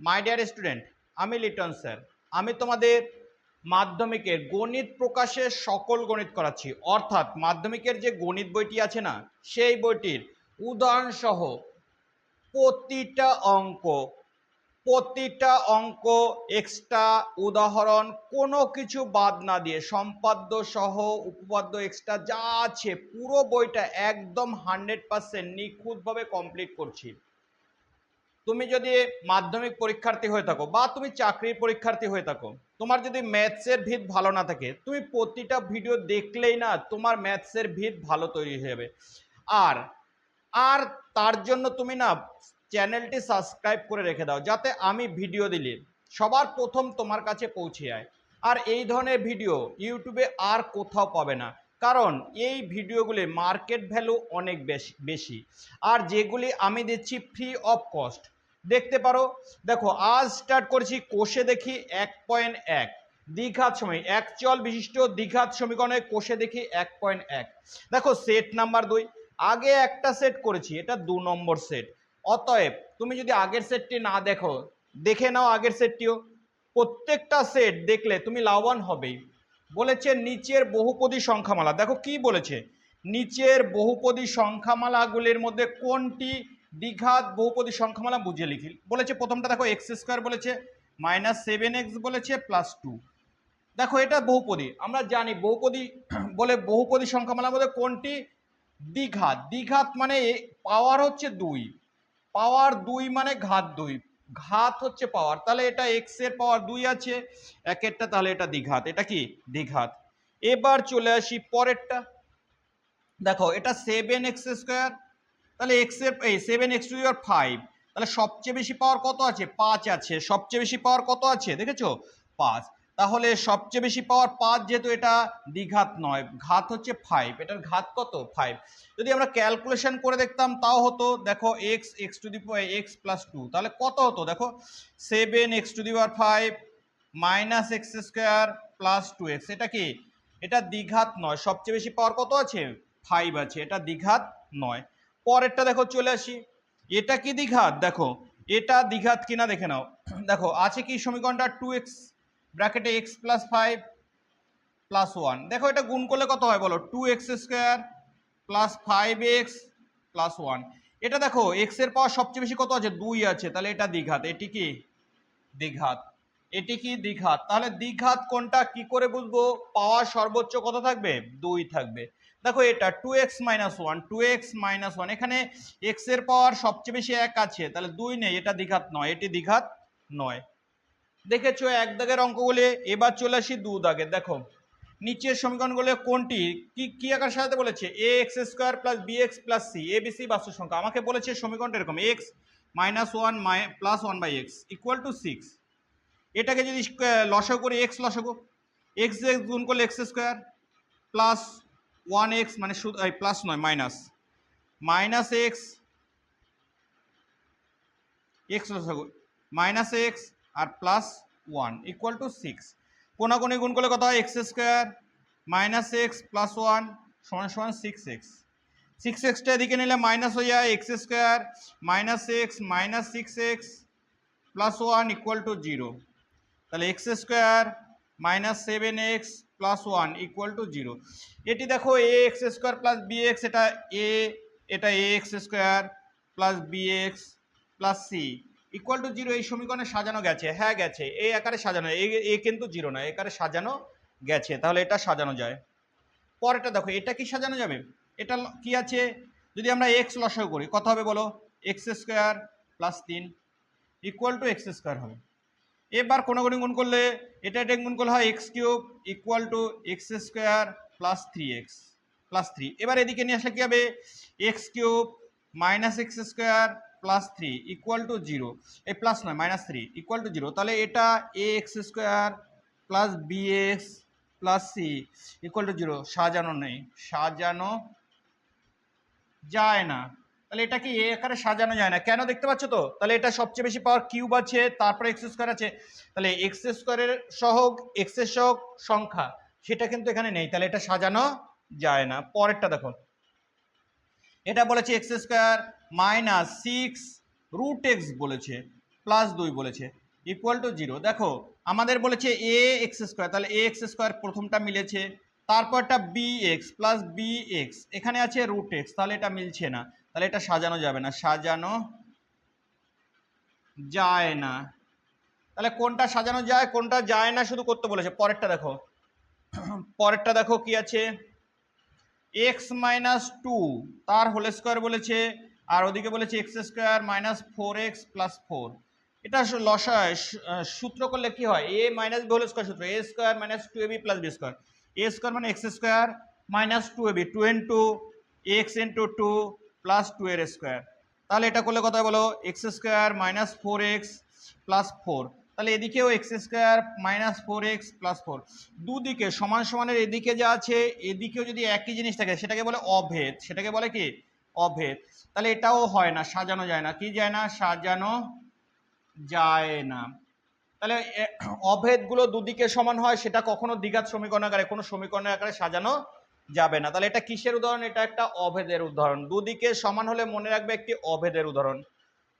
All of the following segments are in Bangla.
মাই ডিয়ার স্টুডেন্ট, আমি লিটন স্যার। আমি তোমাদের মাধ্যমিকের গণিত প্রকাশের সকল গণিত করাচ্ছি, অর্থাৎ মাধ্যমিকের যে গণিত বইটি আছে না, সেই বইটির উদাহরণ সহ প্রতিটা অঙ্ক এক্সট্রা উদাহরণ কোনো কিছু বাদ না দিয়ে সম্পাদ্য সহ উপপাদ্য এক্সট্রা যা আছে পুরো বইটা একদম 100% নিখুঁতভাবে কমপ্লিট করছি। তুমি যদি মাধ্যমিক পরীক্ষার্থী হয়ে থাকো বা তুমি চাকরির পরীক্ষার্থী হয়ে থাকো, তোমার যদি ম্যাথসের ভিত ভালো না থাকে, তুমি প্রতিটা ভিডিও দেখলেই না তোমার ম্যাথসের ভিত ভালো তৈরি হয়ে যাবে। আর আর তার জন্য তুমি না চ্যানেলটি সাবস্ক্রাইব করে রেখে দাও, যাতে আমি ভিডিও দিলে সবার প্রথম তোমার কাছে পৌঁছে যায়। আর এই ধরনের ভিডিও ইউটিউবে আর কোথাও পাবে না, কারণ এই ভিডিওগুলি মার্কেট ভ্যালু অনেক বেশি। আর যেগুলি আমি দিচ্ছি ফ্রি অফ কস্ট, দেখতে পারো। দেখো, আজ স্টার্ট করছি কোষে দেখি 1.1 দ্বিঘাত সমীকরণ, একচল বিশিষ্ট দ্বিঘাত সমীকরণে কোষে দেখি 1.1। দেখো সেট নাম্বার 2, আগে একটা সেট করেছি, এটা 2 নম্বর সেট। অতএব তুমি যদি আগের সেটটি না দেখো, দেখে নাও আগের সেটটিও। প্রত্যেকটা সেট দেখলে তুমি লাভবান হবেই। বলেছে নিচের বহুপদী সংখ্যামালা, দেখো কি বলেছে, নিচের বহুপদী সংখ্যামালাগুলির মধ্যে কোনটি দ্বিঘাত বহুপদী সংখ্যামালা বুঝিয়ে লিখি। বলেছে প্রথমটা দেখো এক্স স্কোয়ার বলেছে, -7x বলেছে +2। দেখো এটা বহুপদী, আমরা জানি বহুপদী বলে বহুপদী সংখ্যামালার মধ্যে কোনটি দ্বিঘাত। দ্বিঘাত মানে পাওয়ার হচ্ছে 2, পাওয়ার 2 মানে ঘাত 2, ঘাত হচ্ছে পাওয়ার, তাহলে এটা এক্স এর পাওয়ার 2 আছে একেরটা, তাহলে এটা দ্বিঘাত, এটা কি দ্বিঘাত। এবার চলে আসি পরেরটা, দেখো এটা 7x², তাহলে এক্স এর 7x⁵, তাহলে সবচেয়ে বেশি পাওয়ার কত আছে? 5 আছে। সবচেয়ে বেশি পাওয়ার কত আছে দেখেছো? 5। তাহলে সবচেয়ে বেশি পাওয়ার 5, যেহেতু এটা দ্বিঘাত নয়, ঘাত হচ্ছে 5, এটার ঘাত কত? 5। যদি আমরা ক্যালকুলেশন করে দেখতাম তাও হতো, দেখো x+2, তাহলে কত হতো? দেখো 7x⁵ -x² + 2x, এটা কি? এটা দ্বিঘাত নয়। সবচেয়ে বেশি পাওয়ার কত আছে? 5 আছে, এটা দ্বিঘাত নয়। পরেরটা দেখো চলে আসি, এটা কি দ্বিঘাত? দেখো এটা দ্বিঘাত কিনা দেখে নাও। দেখো আছে কি সমীকরণটা, 2x ব্র্যাকেটে x + 5 + 1। দেখো এটা গুণ করলে কত হয় বলো? 2x² + 5x + 1। এটা দেখো x এর পাওয়ার সবচেয়ে বেশি কত আছে? 2 আছে, তাহলে এটা দ্বিঘাত। এটি কি দ্বিঘাত? এটি কি দ্বিঘাত? তাহলে দ্বিঘাত কোনটা কি করে বুঝবো? পাওয়ার সর্বোচ্চ কত থাকবে? 2 থাকবে। দেখো এটা 2x - 1, 2x - 1, এখানে x এর পাওয়ার সবচেয়ে বেশি 1 আছে, তাহলে 2 নেই, এটা দ্বিঘাত নয়, এটি দ্বিঘাত নয়। দেখেছো এক দাগের অঙ্কগুলি। এবার চলে আসি 2 দাগের। দেখো নিচের সমীকরণগুলো কোনটি কি কি আকার সাজাতে বলেছে? ax² + bx + c, abc বাস্তব সংখ্যা। আমাকে বলেছে সমীকরণটা এরকম, x - 1 + 1/x = 6। এটাকে যদি লসাগু করি, x লসাগু, x গুণ করলে x² প্লাস 1x, মানে শুধু প্লাস নয় মাইনাস, -x, x লসাগু -x আর +1 = 6। কোনাকুনি গুণ করলে কত হয়? x² - x + 1 = 6x। 6xটা এদিকে নিলে মাইনাস হয়ে যায়, x² - x -6x + 1 = 0। তাহলে x² - 7x + 1 = 0। এটি দেখো ax² + bx, এটা a, এটা ax² + bx + c = 0। এই সমীকরণে সাজানো গেছে? হ্যাঁ গেছে, এই আকারে সাজানো, এ কিন্তু 0 নয়, এই আকারে সাজানো গেছে, তাহলে এটা সাজানো যায়। পরেরটা দেখো, এটা কি সাজানো যাবে? এটা কি আছে? যদি আমরা x লসাগু করি কত হবে বলো? x² + 3 = x² হবে। এবার কোনাকুনি গুণ করলে, এটা গুণ করলে হয় x³ = x² + 3x + 3। এবার এদিকে নিয়ে আসলে কি হবে? x³ - x² + 3 = 0, এই প্লাস নয় -3 = 0। তাহলে এটা ax² + bx + c = 0। সাজানো নেই, সাজানো যায় না। তাহলে এটা কি এ আকারে সাজানো যায় না, কেন দেখতে পাচ্ছ তো? তাহলে এটা সবচেয়ে বেশি পাওয়ার কিউব আছে, তারপরে x² আছে, তাহলে x² এর সহগ, x এর সহগ সংখ্যা সেটা কিন্তু এখানে নেই, তাহলে এটা সাজানো যায় না। পরেরটা দেখো, এটা বলেছে x² - 6 √x বলেছে, প্লাস 2 বলেছে ইকুয়াল টু 0। দেখো আমাদের বলেছে এ এক্স স্কোয়ার, তাহলে এ এক্স স্কোয়ার প্রথমটা মিলেছে, তারপরটা b x plus b x, এখানে আছে রুট এক্স, তাহলে এটা মিলছে না, তাহলে এটা সাজানো যাবে না, সাজানো যায় না। তাহলে কোনটা সাজানো যায় কোনটা যায় না শুধু করতে বলেছে। পরেরটা দেখো, পরেরটা দেখো কি আছে, এক্স মাইনাস টু তার হোল স্কোয়ার বলেছে, আর ওদিকে বলেছে x square minus four x plus four. এটা লসায় সূত্র করলে কি হয়, a minus b whole square সূত্র, a square minus two a b plus b square, a square মানে x square minus two a b, two into x into two plus two এর স্কোয়ার। তাহলে এটা করলে কথা বলো, x square minus four x plus four, তাহলে এদিকেও x square minus four x plus four, দুদিকে সমান সমানের এদিকে যা আছে এদিকেও যদি একই জিনিস থাকে সেটাকে বলে অভেদ, সেটাকে বলে কি অভেদ। তাহলে এটাও হয় না, সাজানো যায় না, কি যায় না, সাজানো যায় না। তাহলে অভেদগুলো দুদিকে সমান হয়, সেটা কখনো দ্বিঘাত সমীকরণ আকারে, কোনো সমীকরণের আকারে সাজানো যাবে না। তাহলে এটা কিসের উদাহরণ, এটা একটা অভেদের উদাহরণ, দুদিকে সমান হলে মনে রাখবে একটি অভেদের উদাহরণ।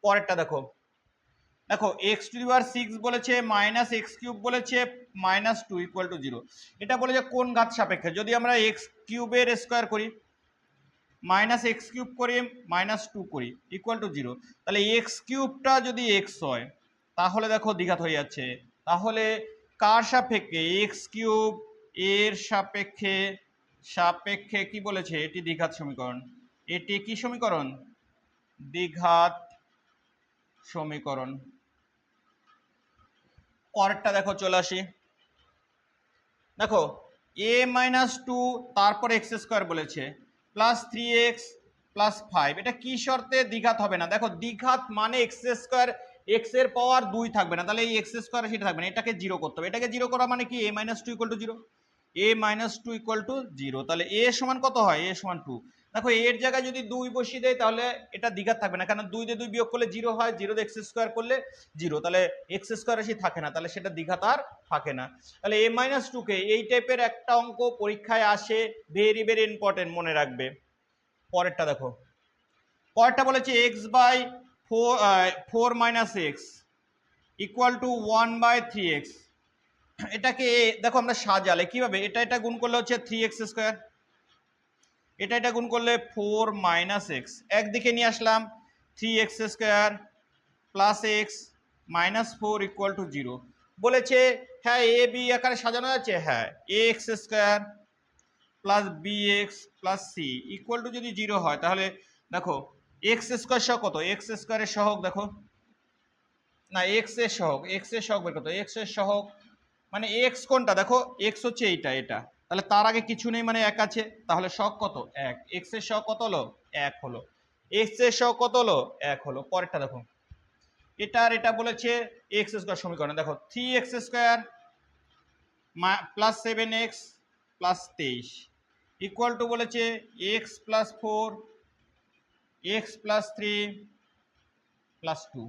পরেরটা দেখো, দেখো x to the power six বলেছে মাইনাস এক্স কিউব বলেছে minus two equal to zero. এটা বলেছে কোন ঘাত সাপেক্ষে, যদি আমরা এক্স কিউবের স্কোয়ার করি মাইনাস এক্স কিউব করি মাইনাস টু করি ইকুয়াল টু জিরো, তাহলে এক্স কিউবটা যদি এক্স হয় তাহলে দেখো দ্বিঘাত হয়ে যাচ্ছে, তাহলে কার সাপেক্ষে, এক্স কিউব এর সাপেক্ষে, সাপেক্ষে কি বলেছে, এটি দ্বিঘাত সমীকরণ, এটি কি সমীকরণ, দ্বিঘাত সমীকরণ। পরেরটা দেখো, চলে আসি, দেখো এ মাইনাস টু তারপর এক্স স্কোয়ার বলেছে plus three x plus five, এটা কি শর্তে দ্বিঘাত হবে না, দেখো দ্বিঘাত মানে এক্স স্কোয়ার, এক্স এর পাওয়ার দুই থাকবে না, তাহলে এই এক্স স্কোয়ার সেটা থাকবে না, এটাকে জিরো করতে হবে, এটাকে জিরো করা মানে কি, a minus two equal to zero, a minus two equal to zero, তাহলে এ সমান কত হয়, এ সমান টু। দেখো এর জায়গায় যদি দুই বসিয়ে দেয় তাহলে এটা দ্বিঘাত থাকবে না, কারণ দুই দিয়ে দুই বিয়োগ করলে জিরো হয়, জিরো দিয়ে এক্স স্কোয়ার করলে জিরো, তাহলে এক্স স্কোয়ার রাশি থাকে না, তাহলে সেটা দ্বিঘাত আর থাকে না। তাহলে এ মাইনাস টুকে এই টাইপের একটা অঙ্ক পরীক্ষায় আসে, ভেরি ভেরি ইম্পর্টেন্ট, মনে রাখবে। পরেরটা দেখো, পরেরটা বলেছে x by four minus x equal to one by three x. এটাকে দেখো আমরা সাজালে কিভাবে, এটা এটা গুণ করলে হচ্ছে থ্রি এক্স স্কোয়ার, এটা এটা গুণ করলে ফোর মাইনাস এক্স, একদিকে নিয়ে আসলাম three x square plus x minus four equal to zero. বলেছে হ্যাঁ এ বি আকারে সাজানো যাচ্ছে, হ্যাঁ a x square plus b x plus c equal to যদি জিরো হয় তাহলে দেখো এক্স স্কোয়ার সহ কত, এক্স স্কোয়ারের সহগ দেখো, না এক্স এর সহগ, এক্স এর সহগ বের করতে, এক্স এর সহগ মানে এক্স কোনটা, দেখো এক্স হচ্ছে এইটা, এটা তাহলে তার আগে কিছু নেই মানে এক আছে, তাহলে সহগ কত এক, এক্স এর সহগ কত হলো এক হলো, এক্স এর সহগ কত হলো এক হলো। পরেরটা দেখো, এটা আর এটা বলেছে এক্স স্কোয়ার সমীকরণে, দেখো three x square plus seven x plus তেইশ ইকুয়াল টু বলেছে x plus four x plus three plus two.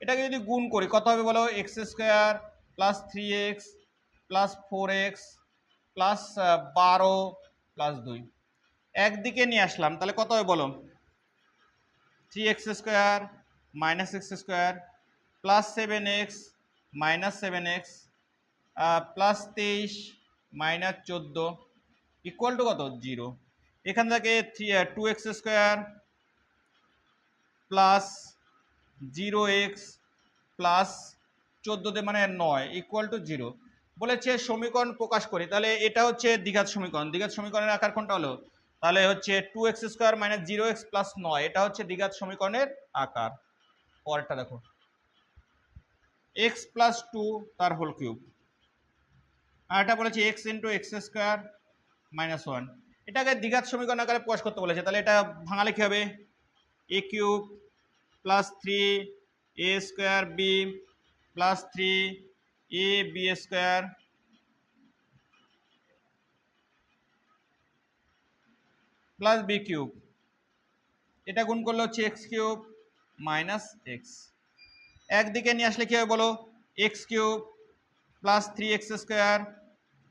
এটাকে যদি গুণ করি কত হবে বলো, x square plus three x plus four x plus বারো প্লাস দুই, একদিকে নিয়ে আসলাম তাহলে কত হবে বলো, three x square minus x square plus seven x minus seven x plus তেইশ মাইনাস চোদ্দো ইকুয়াল টু কত জিরো। এখান থেকে two x square plus zero x plus চোদ্দোতে মানে নয় ইকুয়াল টু জিরো। বলেছে সমীকরণ প্রকাশ করি, তাহলে এটা হচ্ছে দ্বিঘাত সমীকরণ, দ্বিঘাত সমীকরণের আকার কোনটা হলো, তাহলে হচ্ছে two x square minus zero x plus নয়, এটা হচ্ছে দ্বিঘাত সমীকরণের আকার। পরেরটা দেখো, এক্স প্লাস টু তার হোল কিউব, আর এটা বলেছে x into x square minus one, এটাকে দ্বিঘাত সমীকরণ আকারে প্রকাশ করতে বলেছে, তাহলে এটা ভাঙালে কি হবে, a cube plus three a square b plus three a b square plus b cube, এটা গুণ করলে হচ্ছে এক্স কিউব মাইনাস এক্স, একদিকে নিয়ে আসলে কি হবে বলো, x cube plus three x square,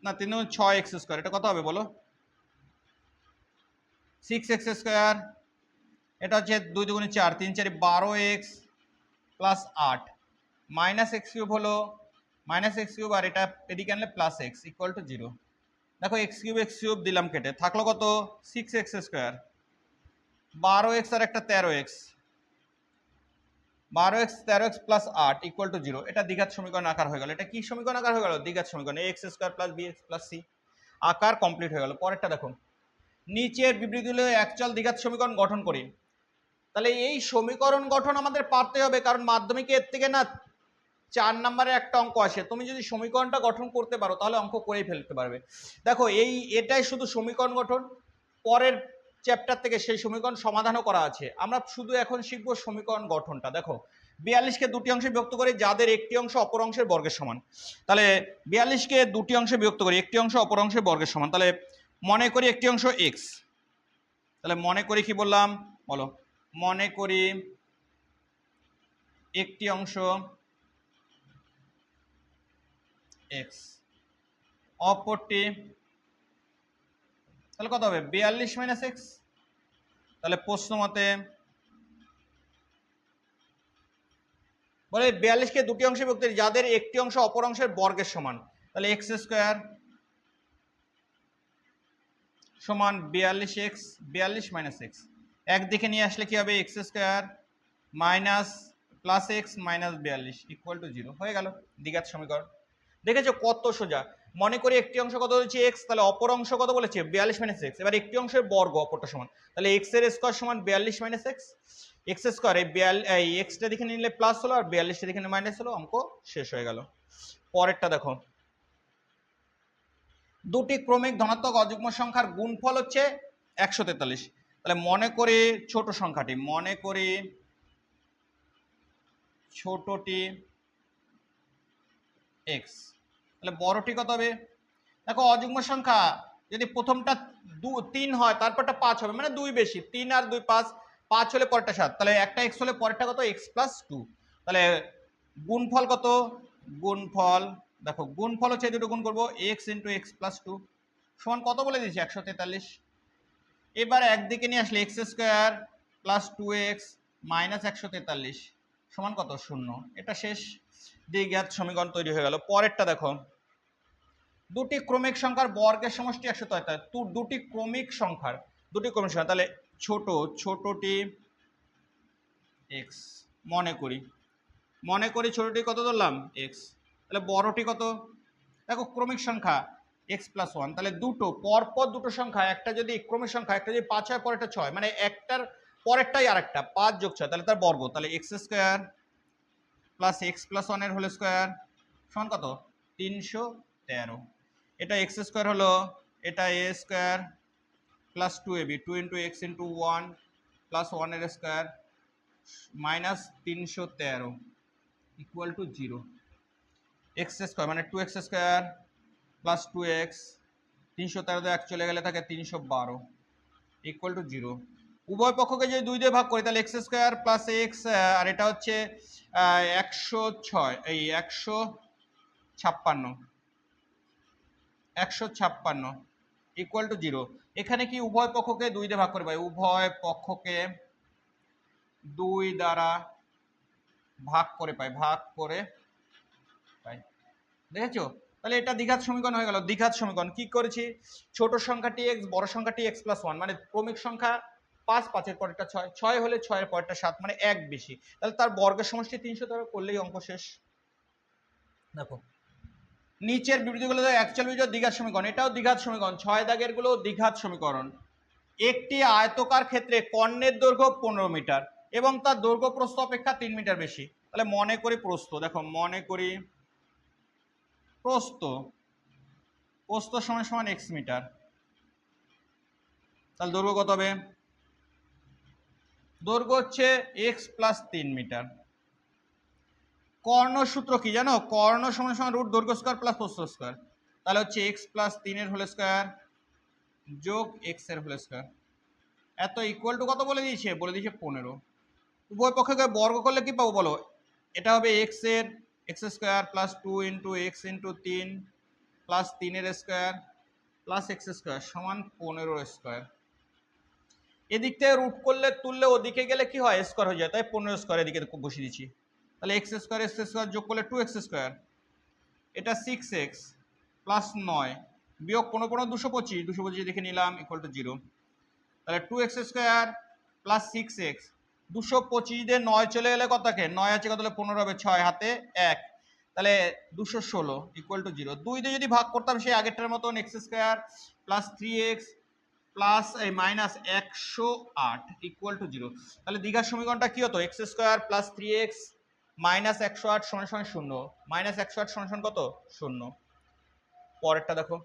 না তিন ছয় এক্স স্কোয়ার, এটা কত হবে বলো, সিক্স এক্স স্কোয়ার, এটা হচ্ছে দুই দুগুণে চার, তিন চারি বারো এক্স প্লাস আট, মাইনাস এক্স কিউব হলো মাইনাস এক্স কিউব, আর এটা এদিকে আনলে প্লাস এক্স ইকুয়াল টু 0। দেখো এক্স কিউব দিলাম কেটে, থাকলো কত 6x², 12x আর একটা 13x, 12x 13x plus 8 equal to 0। এটা দ্বিঘাত সমীকরণ আকার হয়ে গেল। এটা কি সমীকরণ আকার হয়ে গেল? দ্বিঘাত সমীকরণ। ax² plus bx plus c আকার কমপ্লিট হয়ে গেল। পরেরটা দেখো, নিচের বিবৃতিগুলো একচল দ্বিঘাত সমীকরণ গঠন করি। তাহলে এই সমীকরণ গঠন আমাদের পারতে হবে, কারণ মাধ্যমিকে এর থেকে না 4 নম্বরের একটা অঙ্ক আসে। তুমি যদি সমীকরণটা গঠন করতে পারো তাহলে অঙ্ক করেই ফেলতে পারবে। দেখো এটাই শুধু সমীকরণ গঠন, পরের চ্যাপ্টার থেকে সেই সমীকরণ সমাধানও করা আছে। আমরা শুধু এখন শিখব সমীকরণ গঠনটা। দেখো 42কে দুটি অংশে বিভক্ত করি যাদের একটি অংশ অপর অংশের বর্গের সমান। তাহলে 42কে দুটি অংশে বিভক্ত করি, একটি অংশ অপর অংশের বর্গের সমান। তাহলে মনে করি একটি অংশ এক্স, তাহলে মনে করি কি বললাম বলো, মনে করি একটি অংশ এক্স, অপরটি, তাহলে কত হবে 42 মাইনাস এক্স। তাহলে প্রশ্ন মতে বলে 42কে দুটি অংশে বিভক্ত যাদের একটি অংশ অপর অংশের বর্গের সমান। তাহলে x² সমান 42x, 42 মাইনাস এক্স, একদিকে নিয়ে আসলে কি হবে x² minus plus x minus 42 equal to 0 হয়ে গেল দ্বিঘাত সমীকরণ। দেখেছো কত সোজা। মনে করি একটি অংশ কত হচ্ছে এক্স, তাহলে অপর অংশ কত বলেছে 42 মাইনাস এক্স। এবার একটি অংশের বর্গ অপরটা সমান, তাহলে এক্স এর স্কয়ার সমান 42 মাইনাস এক্স, এক্স স্কয়ার এই এক্সটা দিকে নিলে প্লাস হলো আর 42টা দিকে নিলে মাইনাস হলো, অঙ্ক শেষ হয়ে গেল। পরেরটা দেখো, দুটি ক্রমিক ধনাত্মক অযুগ্ম সংখ্যার গুণফল হচ্ছে 143। তাহলে মনে করি ছোট সংখ্যাটি, মনে করি ছোটটি এক্স, তাহলে বড়টি কত হবে? দেখো অযুগ্ম সংখ্যা যদি প্রথমটা 3 হয় তারপরটা 5 হবে, মানে 2 বেশি, 3 আর 2 5, 5 হলে পরেরটা 7, তাহলে একটা এক্স হলে পরেরটা কত এক্স প্লাস 2। তাহলে গুণফল কত? গুণফল দেখো গুণফল হচ্ছে এই দুটো গুণ করবো এক্স ইন্টু এক্স প্লাস 2 সমান কত বলে দিয়েছি 143। এবার একদিকে নিয়ে আসলে x² প্লাস 2x মাইনাস 143 সমান কত 0। এটা শেষ দ্বিঘাত সমীকরণ তৈরি হয়ে গেল। পরেরটা দেখো, দুটি ক্রমিক সংখ্যার বর্গের সমষ্টি 143। দুটি ক্রমিক সংখ্যার তাহলে ছোটটি এক্স, মনে করি ছোটটি কত ধরলাম এক্স, তাহলে বড়টি কত? দেখো ক্রমিক সংখ্যা এক্স প্লাস 1, তাহলে দুটো পরপর দুটো সংখ্যা, একটা যদি ক্রমিক সংখ্যা, একটা যদি 5 হয় পরেরটা 6, মানে একটার পরেরটাই আর একটা 5 যোগ 6, তাহলে তার বর্গ, তাহলে x² প্লাস এক্স প্লাস 1 এর হোল স্কোয়ার সমান কত 313। এটা x² হলো, এটা a² plus 2ab 2 into x into 1 plus 1 এর square minus 313 equal to 0। x² মানে 2x² প্লাস 2x, 313 এক চলে গেলে থাকে 312 ইকুয়াল টু 0। উভয় পক্ষকে যদি 2 দিয়ে ভাগ করি তাহলে x² প্লাস এক্স, আর এটা হচ্ছে 106 এই 156 ইকুয়াল টু 0। এখানে কি উভয় পক্ষকে 2 দিয়ে ভাগ করে পাই? উভয় পক্ষকে 2 দ্বারা ভাগ করে পাই, দেখেছো? তাহলে এটা দ্বিঘাত সমীকরণ হয়ে গেল। দ্বিঘাত সমীকরণ কি করেছি, ছোট সংখ্যাটি এক্স, বড় সংখ্যাটি এক্স প্লাস 1, মানে ক্রমিক সংখ্যা 5, 5 এর পরেরটা 6, 6 হলে 6 এর পরেরটা 7, মানে এক বেশি, তাহলে তার বর্গের সমষ্টি 313 করলেই অঙ্ক শেষ। দেখো নিচের বিবৃতিগুলো অ্যাকচুয়াল বিবৃতি দ্বিঘাত সমীকরণ, এটাও দ্বিঘাত সমীকরণ, 6 দাগের গুলো দ্বিঘাত সমীকরণ। একটি আয়তকার ক্ষেত্রে কর্ণের দৈর্ঘ্য 15 মিটার এবং তার দৈর্ঘ্য প্রস্থ অপেক্ষা 3 মিটার বেশি। তাহলে মনে করি প্রস্থ, দেখো মনে করি প্রস্থ সমান সমান x মিটার, তাহলে দৈর্ঘ্য কত হবে? দৈর্ঘ্য হচ্ছে x প্লাস 3 মিটার। কর্ণ সূত্র কি জানো? কর্ণ সমান সমান রুট দৈর্ঘ্য স্কয়ার প্লাস প্রস্থ স্কয়ার, তাহলে হচ্ছে x প্লাস 3 এর হোল স্কয়ার যোগ x এর হোল স্কয়ার, এত ইকুয়াল টু কত বলে দিয়েছে? বলে দিয়েছে 15। উভয় পক্ষকে বর্গ করলে কি পাবো বলো? এটা হবে x এর x² plus 2 into x into 3 plus 3 এর স্কোয়ার প্লাস x² সমান 15 স্কোয়ার। এদিক থেকে রুট করলে তুললে ওদিকে গেলে কি হয়? স্কোয়ার হয়ে যায়, তাই 15 স্কোয়ার এদিকে বসিয়ে দিচ্ছি। তাহলে এক্স স্কোয়ার যোগ করলে 2x², এটা 6x প্লাস 9 বিয়োগ 15 225, 225 দেখে নিলাম ইকুয়াল টু 0। তাহলে 2x² প্লাস 6x, 225 দিয়ে 9 চলে গেলে কত থাকে, 9 আছে কত হলে 15 হবে, 6 হাতে 1, তাহলে 216 ইকুয়াল টু 0। 2 দিয়ে যদি ভাগ করতাম সেই আগেরটার মতন x² প্লাস 3x প্লাস এই মাইনাস 108 ইকুয়াল টু 0। তাহলে দ্বিঘাত সমীকরণটা কি হতো, x² প্লাস 3x মাইনাস 108 সমান সমান 0, মাইনাস 108 সমান সমান কত, 0। পরেরটা দেখো,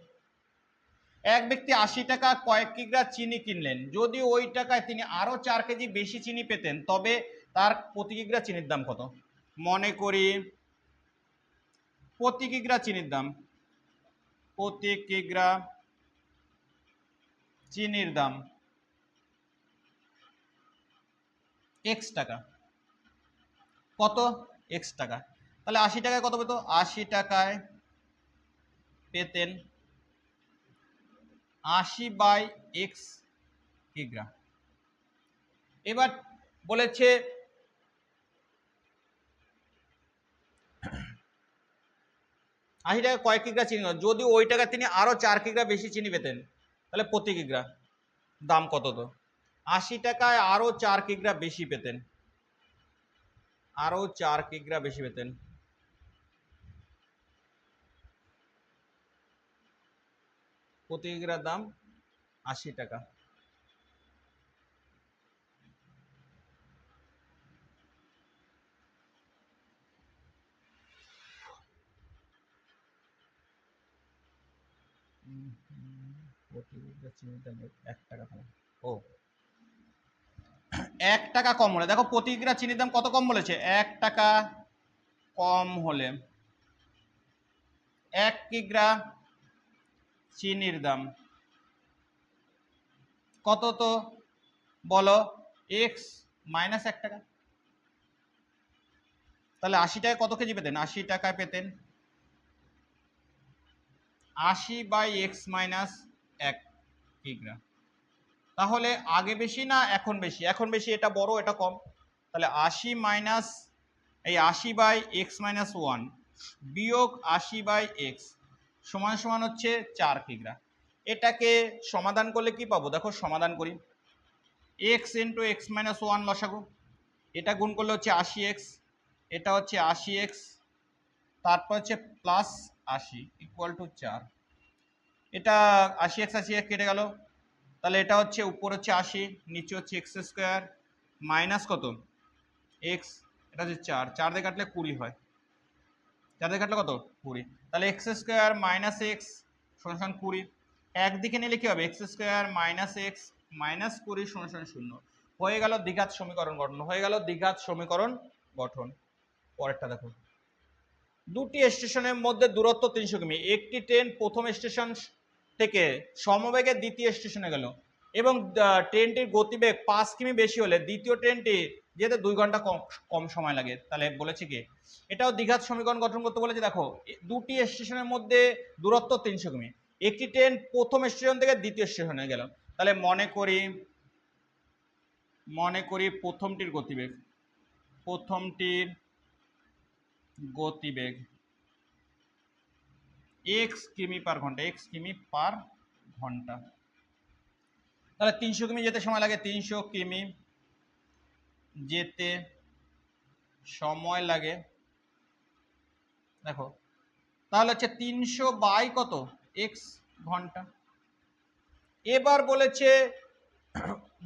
এক ব্যক্তি 80 টাকা কয়েক কিগ্রা চিনি কিনলেন, যদি ওই টাকায় তিনি আরো 4 কেজি বেশি চিনি পেতেন তবে তার প্রতি কিগ্রা চিনির দাম কত। মনে করি প্রতি কিগ্রা চিনির দাম, প্রতি কিগ্রা চিনির দাম x টাকা, কত, x টাকা। তাহলে 80 টাকায় কত পেত, 80 টাকায় পেতেন 80/x কিগ্রা। এবার বলেছে 80 টাকায় কয়েক কিগ্রা চিনি, যদি ওই টাকা তিনি আরো 4 কিগ্রা বেশি চিনি পেতেন তাহলে প্রতি কিগ্রা দাম কত। তো 80 টাকায় আরো 4 কিগ্রা বেশি পেতেন, আরো 4 কিগ্রা বেশি পেতেন, প্রতি কিগ্রার দাম 80 টাকা। প্রতি কিগ্রা চিনির দাম 1 টাকা, ও 1 টাকা কম হলে, দেখো প্রতি কিগ্রা চিনির দাম কত কম বলেছে, 1 টাকা কম হলে 1 কিগ্রা চিনির দাম কত, তো বলো x মাইনাস 1 টাকা। তাহলে 80 টাকায় কত কেজি পেতেন, 80 টাকায় পেতেন 80/x মাইনাস 1 কিগ্রা। তাহলে আগে বেশি না এখন বেশি, এখন বেশি, এটা বড় এটা কম। তাহলে 80 মাইনাস এই 80/x মাইনাস 1 বিয়োগ 80/x সমান সমান হচ্ছে 4 কিগ্রা। এটাকে সমাধান করলে কি পাবো, দেখো সমাধান করি, x ইন্টু x মাইনাস 1 লসাগু, এটা গুণ করলে হচ্ছে 80x, এটা হচ্ছে 80x, তারপর হচ্ছে প্লাস 80 ইকুয়াল টু 4। এটা 80x 80x কেটে গেল, তাহলে এটা হচ্ছে উপর হচ্ছে 80, নিচে হচ্ছে x² মাইনাস কত x, এটা হচ্ছে 4, 4 দিয়ে কাটলে 20 হয়, 4 দিয়ে কাটলে কত 20। তাহলে x² মাইনাস x সমান সমান 20, একদিকে নিলে কি হবে, x² মাইনাস x মাইনাস 20 সমান সমান 0। হয়ে গেল দ্বিঘাত সমীকরণ গঠন, হয়ে গেল দ্বিঘাত সমীকরণ গঠন। পরেরটা দেখো, দুটি স্টেশনের মধ্যে দূরত্ব 300 কিমি, একটি ট্রেন প্রথম স্টেশন থেকে সমবেগে দ্বিতীয় স্টেশনে গেল এবং ট্রেনটির গতিবেগ 5 কিমি বেশি হলে দ্বিতীয় ট্রেনটি যেতে 2 ঘন্টা কম সময় লাগে। তাহলে বলেছে কি, এটাও দ্বিঘাত সমীকরণ গঠন করতে বলেছে। দেখো দুটি স্টেশনের মধ্যে দূরত্ব 300 কিমি, একটি ট্রেন প্রথম স্টেশন থেকে দ্বিতীয় স্টেশনে গেল, তাহলে মনে করি প্রথমটির গতিবেগ, প্রথমটির গতিবেগ x কিমি পার ঘন্টা, x কিমি পার ঘন্টা। তাহলে 300 কিমি যেতে সময় লাগে, 300 কিমি যেতে সময় লাগে, দেখো তাহলে হচ্ছে 300 বাই কত x ঘন্টা। এবার বলেছে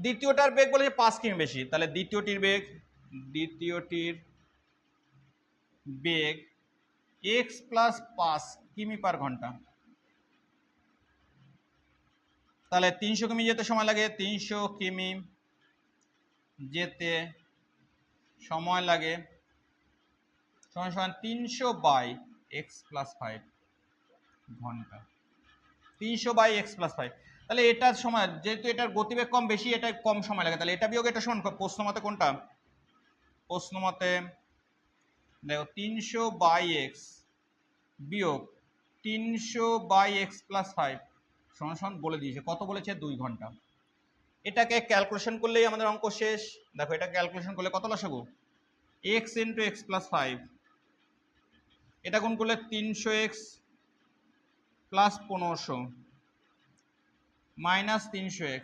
দ্বিতীয়টার বেগ বলেছে 5 কিমি বেশি, তাহলে দ্বিতীয়টির বেগ x প্লাস 5 কিমি পার ঘন্টা। তাহলে 300 কিমি যেতে সময় লাগে, 300 কিমি যেতে সময় লাগে সমান সমান 300 বাই x প্লাস 5 ঘন্টা, 300 বাই x প্লাস 5। তাহলে এটার সময় যেহেতু এটার গতিবেগ কম বেশি, এটা কম সময় লাগে, তাহলে এটা বিয়োগ এটা সমান, প্রশ্ন মতে কোনটা, প্রশ্ন মতে দেখো 300 বাই x বিয়োগ 300 বাই x প্লাস 5 সমান সমান বলে দিয়েছে কত, বলেছে 2 ঘন্টা। এটাকে ক্যালকুলেশন করলেই আমাদের অঙ্ক শেষ। দেখো এটা ক্যালকুলেশন করলে কত লসাগু, এক্স ইন্টু এক্স প্লাস 5, এটা গুণ করলে 300x প্লাস 1500 মাইনাস 300x,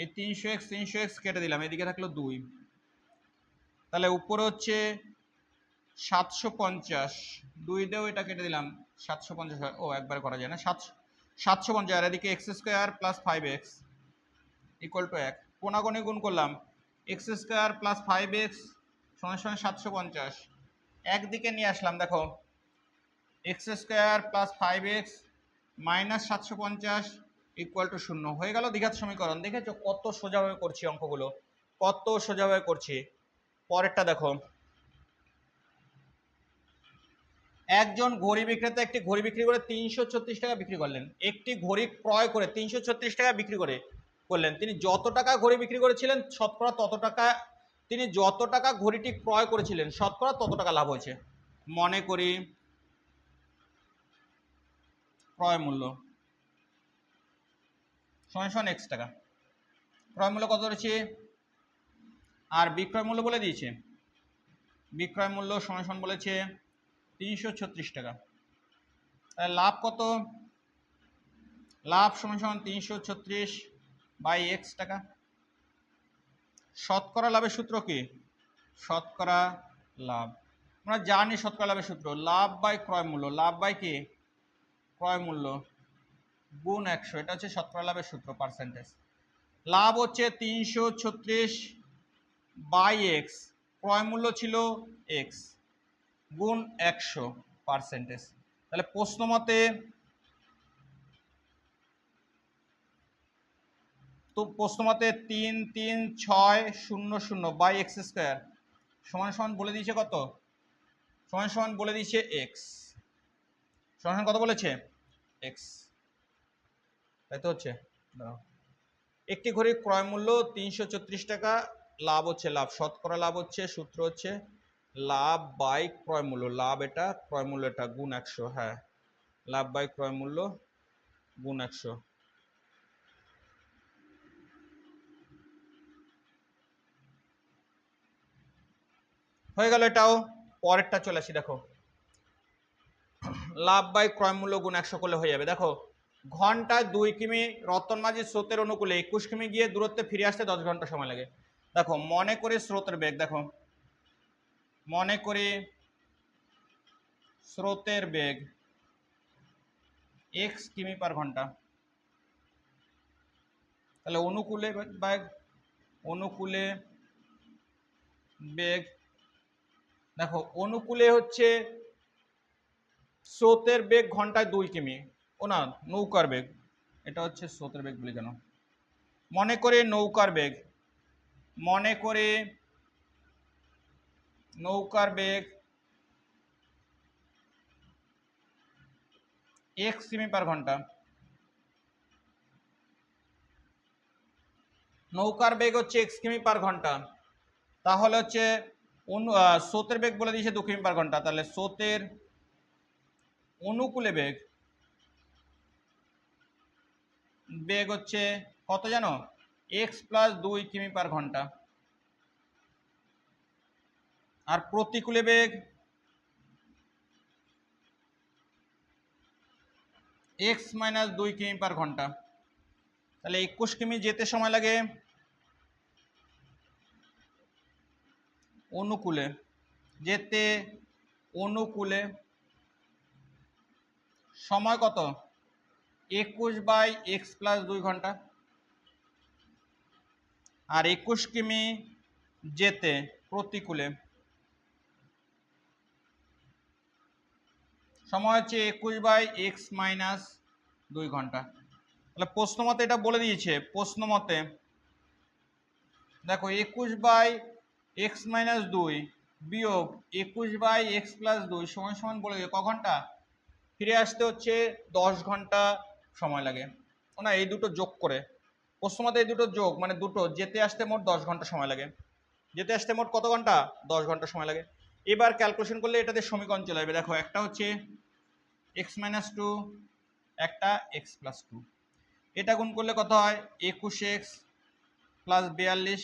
এই 300x কেটে দিলাম, এদিকে থাকলো 2, তাহলে উপরে হচ্ছে 750, 2 দিয়েও এটা কেটে দিলাম 750 হয়, ও একবার করা যায় না, 750, আর এদিকে x square plus 5x equal to 1, কোনাগুনি গুণ করলাম, এক্স স্কোয়ার প্লাস 5x সমান সমান 750, একদিকে নিয়ে আসলাম, দেখো x square plus 5x minus 750 equal to 0 হয়ে গেল দ্বিঘাত সমীকরণ। দেখেছো কত সোজাভাবে করছি অঙ্কগুলো, কত সোজাভাবে করছি। পরেরটা দেখো, একজন ঘড়ি বিক্রেতা একটি ঘড়ি বিক্রি করে 336 টাকা বিক্রি করলেন, একটি ঘড়ি ক্রয় করে 336 টাকা বিক্রি করলেন, তিনি যত টাকা ঘড়ি বিক্রি করেছিলেন শতকরা তত টাকা, তিনি যত টাকা ঘড়িটি ক্রয় করেছিলেন শতকরা তত টাকা লাভ হয়েছে। মনে করি ক্রয় মূল্য সমান সমান x টাকা, ক্রয় মূল্য কত ধরেছি আর বিক্রয় মূল্য বলে দিয়েছে, বিক্রয় মূল্য সমান সমান বলেছে 336 টাকা, তাহলে লাভ কত, লাভ সমান সমান 336 বাই x টাকা। শতকরা লাভের সূত্র কি, শতকরা লাভ আমরা জানি, শতকরা লাভের সূত্র লাভ বাই ক্রয় মূল্য, লাভ বাই কি ক্রয় মূল্য গুণ 100, এটা হচ্ছে শতকরা লাভের সূত্র পার্সেন্টেজ। লাভ হচ্ছে 336 বাই এক্স, ক্রয় মূল্য ছিল এক্স, গুণ 100 পার্সেন্টেজ। তাহলে প্রশ্ন মতে, তো প্রশ্ন মতে 3360 বাই এক্স স্কোয়ার সমান সমান বলে দিয়েছে কত, সমান সমান বলে দিয়েছে এক্স, সমান সমান কত বলেছে এক্স, তাই তো হচ্ছে। একটি ঘড়ির ক্রয় মূল্য 336 টাকা, লাভ হচ্ছে লাভ, শতকরা লাভ হচ্ছে, সূত্র হচ্ছে লাভ বাই ক্রয় মূল্য, লাভ এটা ক্রয় মূল্য এটা গুণ 100, হ্যাঁ লাভ বাই ক্রয় মূল্য গুণ 100। হয়ে গেল এটাও। পরেরটা চলে আসি, দেখো লাভ বাই ক্রয় মূল্য গুণ 100 করলে হয়ে যাবে। দেখো ঘন্টায় 2 কিমি রতন মাঝির স্রোতের অনুকূলে 21 কিমি গিয়ে দূরত্বে ফিরে আসতে 10 ঘন্টা সময় লাগে। দেখো মনে করি স্রোতের বেগ, দেখো মনে করি স্রোতের বেগ x কিমি পার ঘন্টা, তাহলে অনুকূলে বেগ, অনুকূলে বেগ, দেখো অনুকূলে হচ্ছে স্রোতের বেগ ঘন্টায় 2 কিমি, ও না নৌকার বেগ, এটা হচ্ছে স্রোতের বেগ বলি কেন, মনে করে নৌকার বেগ, মনে করে নৌকার বেগ x কিমি পার ঘন্টা, নৌকার বেগ হচ্ছে x কিমি পার ঘন্টা, তাহলে হচ্ছে স্রোতের বেগ বলে দিয়েছে 2 কিমি পার ঘন্টা, তাহলে স্রোতের অনুকূলে বেগ, বেগ হচ্ছে কত জানো x প্লাস 2 কিমি পার ঘন্টা, আর প্রতিকূলে বেগ x মাইনাস 2 কিমি পার ঘন্টা, তাহলে 21 কিমি যেতে সময় লাগে অনুকূলে, যেতে অনুকূলে সময় কত 21 বাই x প্লাস 2 ঘন্টা, আর 21 কিমি যেতে প্রতিকূলে সময় হচ্ছে 21 বাই x মাইনাস 2 ঘন্টা। তাহলে প্রশ্ন মতে এটা বলে দিয়েছে, প্রশ্ন মতে দেখো 21 বাই x মাইনাস 2 বিয়োগ 21 বাই x প্লাস 2 সমান সমান বলে ক ঘন্টা, ফিরে আসতে হচ্ছে 10 ঘন্টা সময় লাগে, না এই দুটো যোগ করে, প্রশ্ন মতে এই দুটো যোগ মানে দুটো যেতে আসতে মোট 10 ঘন্টা সময় লাগে, যেতে আসতে মোট কত ঘন্টা 10 ঘন্টা সময় লাগে। এবার ক্যালকুলেশন করলে এটাতে সমীকরণ চলে যাবে, দেখো একটা হচ্ছে x মাইনাস 2, একটা x প্লাস 2, এটা গুণ করলে কত হয় 21x plus 42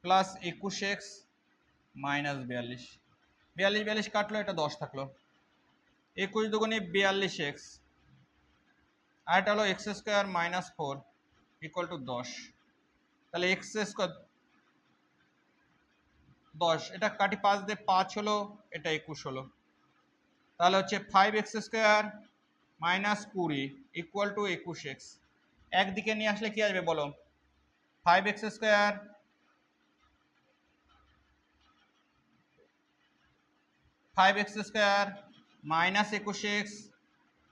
plus 21x minus 42, 42 কাটলো, এটা 10 থাকলো, 21 দুগুণে 42x, আর এটা হলো x square minus 4 equal to 10। তাহলে এক্স স্কোয়ার 10, এটা কাটি 5 দিয়ে, 5 হলো, এটা 21 হলো। তাহলে হচ্ছে 5x square minus 20 equal to 21x। একদিকে নিয়ে আসলে কি আসবে বলো? 5x square minus 21x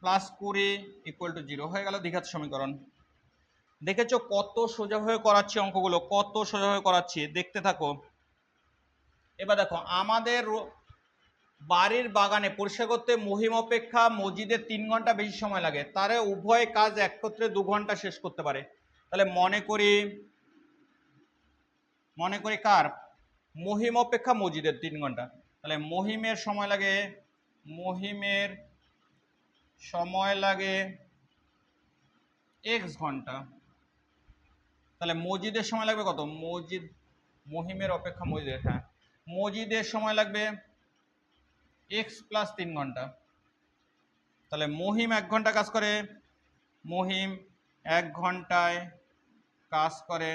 plus 20 equal to 0 হয়ে গেল দ্বিঘাত সমীকরণ। দেখেছো কত সোজাভাবে করাচ্ছি অঙ্কগুলো, কত সোজাভাবে করাচ্ছি, দেখতে থাকো। এবার দেখো, আমাদের বাড়ির বাগানে পরিষ্কার করতে মহিম অপেক্ষা মসজিদের 3 ঘন্টা বেশি সময় লাগে, তারা উভয় কাজ একত্রে 2 ঘন্টা শেষ করতে পারে। তাহলে মনে করি কার? মহিম অপেক্ষা মসজিদের 3 ঘন্টা। তাহলে মহিমের সময় লাগে x ঘন্টা। তাহলে মসজিদের সময় লাগবে কত? মহিমের অপেক্ষা মসজিদের, হ্যাঁ, মসজিদের সময় লাগবে x প্লাস 3 ঘন্টা। তাহলে মহিম 1 ঘন্টা কাজ করে, মহিম 1 ঘন্টায় কাজ করে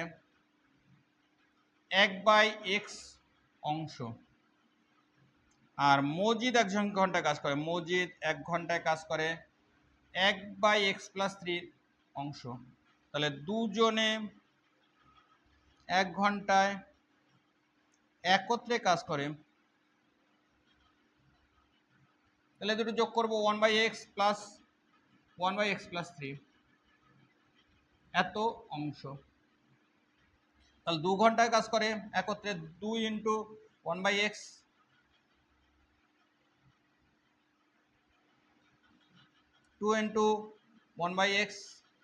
1/x অংশ, আর মসজিদ 1 ঘন্টায় কাজ করে, মসজিদ 1 ঘন্টায় কাজ করে 1/x প্লাস 3 অংশ। তাহলে দুজনে 1 ঘন্টায় একত্রে কাজ করে, তাহলে দুটো যোগ করবো 1/x প্লাস 3 এত অংশ। তাহলে 2 ঘন্টায় কাজ করে একত্রে, 2 into 1/x, 2 into 1/x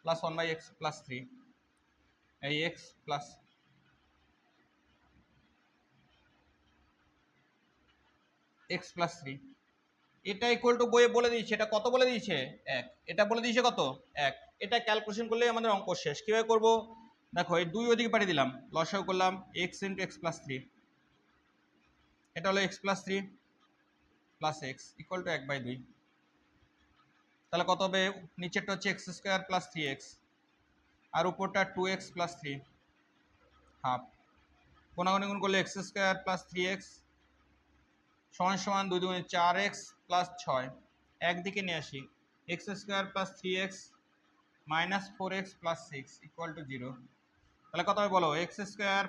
plus 1/x plus 3, এই x প্লাস x প্লাস 3, এটা ইকুয়াল টু বইয়ে বলে দিয়েছে, এটা কত বলে দিয়েছে? 1। এটা বলে দিয়েছে কত? 1। এটা ক্যালকুলেশন করলেই আমাদের অঙ্ক শেষ। কীভাবে করব দেখো, এই 2 ওদিকে পাঠিয়ে দিলাম, লসাগু করলাম x ইন্টু x প্লাস 3, এটা হলো x plus 3 plus x equal to 1/2। তাহলে কত হবে? নিচেরটা হচ্ছে x স্কোয়ার প্লাস 3x, আর উপরটা 2x প্লাস 3 হাফ, কোনাগুনি গুণ করলে x স্কোয়ার প্লাস 3x সমান সমান 2 দুগুণে 4x প্লাস 6, একদিকে নিয়ে আসি, x square plus 3x minus 4x plus 6 equal to 0। তাহলে কত হবে বলো? x square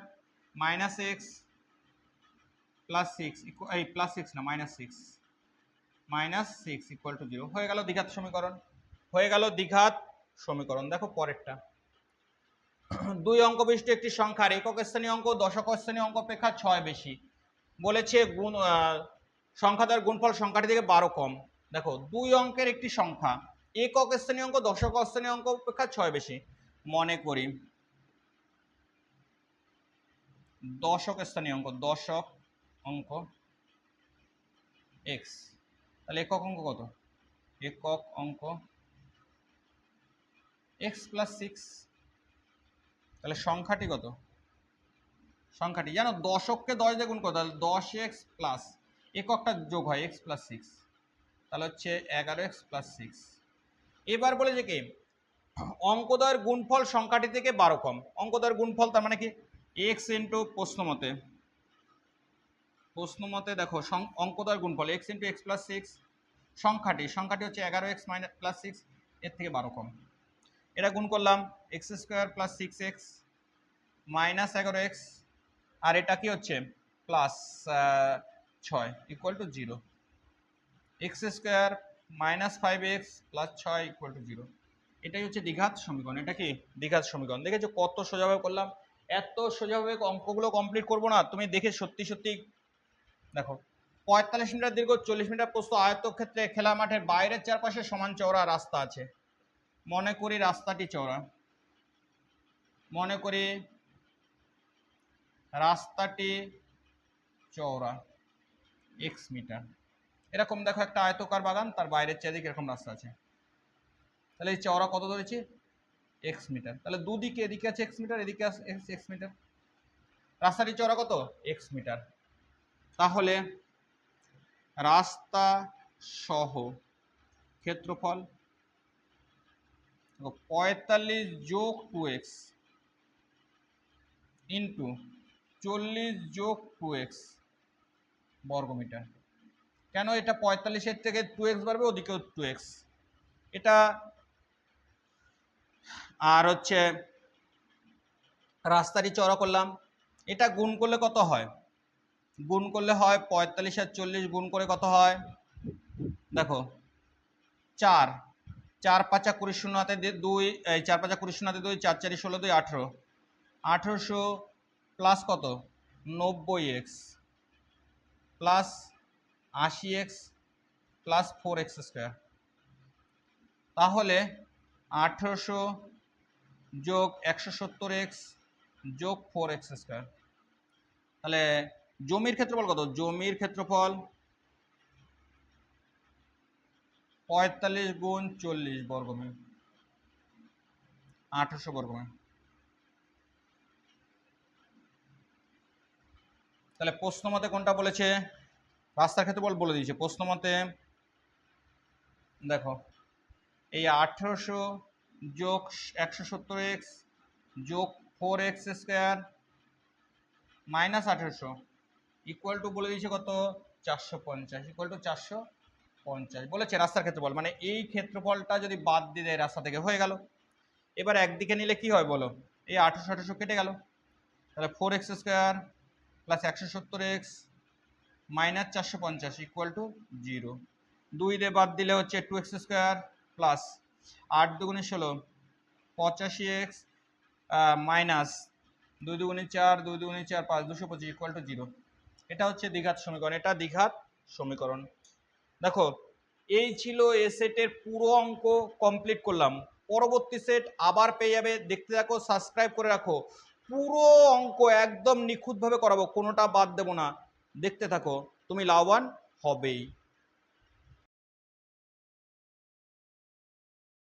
minus x plus 6 এই প্লাস 6 না মাইনাস 6 ইকুয়াল টু 0 হয়ে গেল দ্বিঘাত সমীকরণ। দেখো পরেরটা, 2 অঙ্ক বিশিষ্ট একটি সংখ্যার একক স্থানীয় অঙ্ক দশক স্থানীয় অঙ্ক অপেক্ষা 6 বেশি। বলেছে সংখ্যাটার গুণফল সংখ্যাটি থেকে 12 কম। দেখো 2 অঙ্কের একটি সংখ্যা, একক স্থানীয় অঙ্ক দশক স্থানীয় অঙ্ক অপেক্ষা 6 বেশি। মনে করি দশক অঙ্ক x, তাহলে একক অঙ্ক কত? একক অঙ্ক x প্লাস 6। তাহলে সংখ্যাটি কত? সংখ্যাটি জানো, দশককে 10 দিয়ে গুণ করো, তাহলে 10x প্লাস এককটা যোগ হয় x প্লাস 6, তাহলে হচ্ছে 11x প্লাস 6। এবার বলে যে কি অঙ্কদ্বয়ের গুণফল সংখ্যাটি থেকে 12 কম। অঙ্কদ্বয়ের গুণফল তার মানে কি x ইন্টু প্রশ্নমতে দেখো অঙ্কদ্বয়ের গুণফল x ইন্টু x প্লাস 6, সংখ্যাটি হচ্ছে 11x মাইনাস প্লাস 6, এর থেকে 12 কম। এটা গুণ করলাম x square plus 6x minus 11x, আর এটা কি হচ্ছে plus 6 equal to 0, x square minus 5x plus 6 equal to 0। এটাই হচ্ছে দ্বিঘাত সমীকরণ। এটা কি দ্বিঘাত সমীকরণ? দেখেছো কত সোজাভাবে করলাম? এত সোজাভাবে অঙ্কগুলো কমপ্লিট করবো না তুমি দেখে সত্যি সত্যি। দেখো 45 মিটার দীর্ঘ 40 মিটার প্রস্থ আয়তক্ষেত্রে খেলা মাঠের বাইরের চারপাশে সমান চওড়া রাস্তা আছে। মনে করি রাস্তাটি চওড়া, x মিটার। এরকম দেখো একটা আয়তকার বাগান, তার বাইরের চারিদিকে এরকম রাস্তা আছে, তাহলে এই চওড়া কত ধরেছি? x metre. তাহলে দুদিকে, এদিকে আছে x মিটার, এদিকে আছে x মিটার। রাস্তাটি চওড়া কত? X metre. তাহলে রাস্তা সহ ক্ষেত্রফল 45 যোগ 2x ইন্টু 40 যোগ 2x বর্গমিটার। কেন এটা 45-এর থেকে 2x বাড়বে, ওদিকেও 2x, এটা আর হচ্ছে রাস্তাটি চওড়া করলাম, এটা গুণ করলে কত হয়? গুণ করলে হয় 45 আর 40 গুণ করে কত হয় দেখো 4, 4 5 20 শূন্য হাতে 2, 4 5 20 শূন্য হাতে 2, 4 4 16 2 18, 1800 প্লাস কত 90x plus 80x plus 4x square. তাহলে 1800 যোগ 170x যোগ 4x স্কোয়ার। তাহলে জমির ক্ষেত্রফল কত? জমির ক্ষেত্রফল 45 গুণ 40 বর্গমিটার, 1800 বর্গমিটার। তাহলে প্রশ্ন মতে কোনটা বলেছে? রাস্তার ক্ষেত্রফল বলে দিয়েছে প্রশ্ন মতে। দেখো এই 1800 যোগ 170x যোগ 4x square minus 1800 equal to বলে দিয়েছে কত? 450, ইকুয়াল টু 450 বলেছে রাস্তার ক্ষেত্রফল। মানে এই ক্ষেত্রফলটা যদি বাদ দিয়ে দেয় রাস্তা থেকে হয়ে গেল। এবার একদিকে নিলে কি হয় বলো? এই 1800 কেটে গেল, তাহলে 4x square plus 170x minus 450 equal to 0। 2 দিয়ে বাদ দিলে হচ্ছে 2x স্কোয়ার প্লাস 8 দুগুণে 16 85x মাইনাস 2 দুগুণে 4 2 দুগুণে 4 5 225 ইকুয়াল টু 0। এটা হচ্ছে দ্বিঘাত সমীকরণ, এটা দ্বিঘাত সমীকরণ। দেখো এই ছিল এ সেটের পুরো অঙ্ক, কমপ্লিট করলাম। পরবর্তী সেট আবার পেয়ে যাবে, দেখতে থাকো, সাবস্ক্রাইব করে রাখো। পুরো অঙ্ক একদম নিখুঁতভাবে করাবো, কোনোটা বাদ দেবো না, দেখতে থাকো, তুমি লাভবান হবেই।